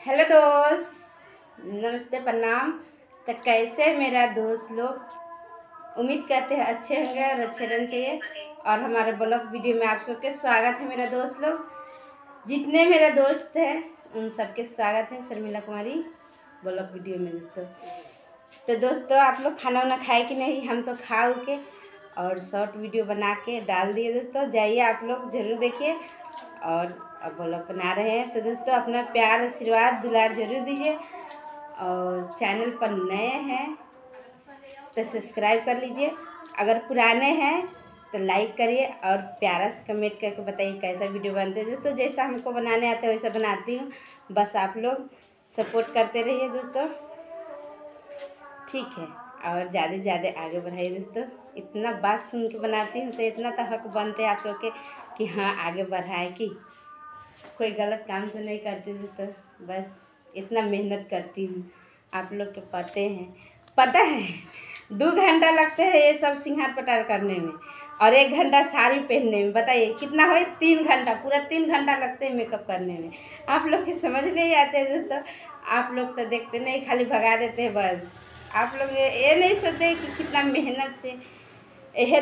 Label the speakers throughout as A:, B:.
A: Hello दोस्त, नमस्ते, प्रणाम। तो कैसे मेरा दोस्त लोग, उम्मीद करते हैं अच्छे होंगे और अच्छे रहने चाहिए। और हमारे ब्लॉग वीडियो में आप सबके स्वागत है। मेरा दोस्त लोग, जितने मेरे दोस्त हैं उन सबके स्वागत है शर्मिला कुमारी ब्लॉग वीडियो में। तो दोस्तों, आप लोग खाना वाना खाए कि नहीं? हम तो खा के और शॉर्ट वीडियो बना के डाल दिए। दोस्तों जाइए, आप लोग ज़रूर देखिए। और अब ब्लॉग बना रहे हैं तो दोस्तों अपना प्यार आशीर्वाद दुलार जरूर दीजिए। और चैनल पर नए हैं तो सब्सक्राइब कर लीजिए। अगर पुराने हैं तो लाइक करिए और प्यारा से कमेंट करके बताइए कैसा वीडियो बनते हैं। दोस्तों जैसा हमको बनाने आता है वैसा बनाती हूँ, बस आप लोग सपोर्ट करते रहिए दोस्तों, ठीक है। और ज़्यादा से ज़्यादा आगे बढ़ाइए दोस्तों। इतना बात सुन के बनाती हूँ तो इतना तो हक बनते हैं आप सबके कि हाँ आगे बढ़ाए, कि कोई गलत काम तो नहीं करती दोस्तों, बस इतना मेहनत करती हूँ। आप लोग के पता है 2 घंटा लगते हैं ये सब सिंगार पटार करने में और 1 घंटा साड़ी पहनने में। बताइए कितना हो? 3 घंटा, पूरा 3 घंटा लगते हैं मेकअप करने में। आप लोग के समझ नहीं आते दोस्तों। आप लोग तो देखते नहीं, खाली भगा देते हैं बस। आप लोग ये नहीं सोचते कि कितना मेहनत से यह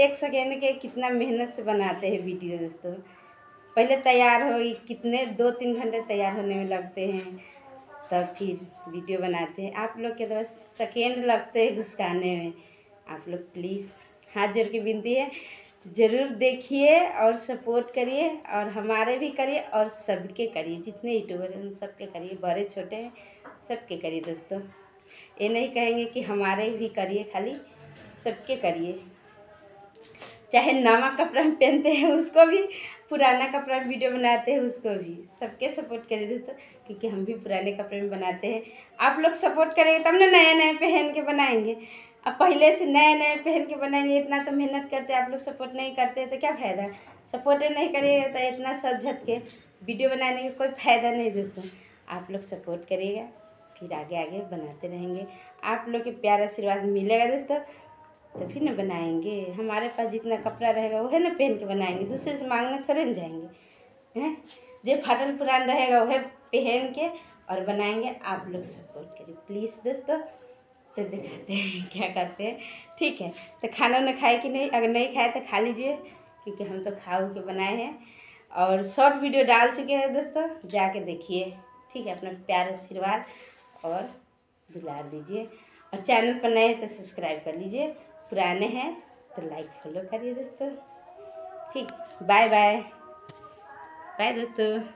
A: 1 सेकेंड के कितना मेहनत से बनाते हैं वीडियो दोस्तों। पहले तैयार हो कितने 2-3 घंटे तैयार होने में लगते हैं, तब फिर वीडियो बनाते हैं। आप लोग के तो बस सेकेंड लगते हैं घुसकाने में। आप लोग प्लीज़ हाथ जोड़ के विनती है, ज़रूर देखिए और सपोर्ट करिए और हमारे भी करिए और सबके करिए। जितने यूट्यूबर हैं उन सबके करिए, बड़े छोटे हैं सबके करिए दोस्तों। ये नहीं कहेंगे कि हमारे भी करिए, खाली सबके करिए। चाहे नवा कपड़ा पहनते हैं उसको भी, पुराना कपड़ा में वीडियो बनाते हैं उसको भी, सबके सपोर्ट करिए दोस्तों, क्योंकि हम भी पुराने कपड़े में बनाते हैं। आप लोग सपोर्ट करेंगे तब ना नए नए पहन के बनाएंगे। अब पहले से नए नए पहन के बनाएंगे, इतना तो मेहनत करते हैं, आप लोग सपोर्ट नहीं करते तो क्या फ़ायदा? सपोर्ट नहीं करिएगा तो इतना सज झट के वीडियो बनाने का कोई फ़ायदा नहीं दोस्तों। आप लोग सपोर्ट करिएगा, फिर आगे आगे बनाते रहेंगे। आप लोग के प्यार आशीर्वाद मिलेगा दोस्तों तभी ना बनाएंगे। हमारे पास जितना कपड़ा रहेगा वह ना पहन के बनाएंगे, दूसरे से मांगने थोड़े ना जाएंगे हैं। जो फटल पुरान रहेगा वह पहन के और बनाएंगे। आप लोग सपोर्ट करिए प्लीज़ दोस्तों। तो दिखाते हैं क्या करते हैं, ठीक है। तो खाना वाना खाए कि नहीं? अगर नहीं खाए तो खा लीजिए, क्योंकि हम तो खा के बनाए हैं और शॉर्ट वीडियो डाल चुके हैं दोस्तों, जाके देखिए, ठीक है। अपना प्यार आशीर्वाद और दुलार दीजिए और चैनल पर नए हैं तो सब्सक्राइब कर लीजिए, पुराने हैं तो लाइक फॉलो करिए दोस्तों, ठीक। बाय बाय बाय दोस्तों।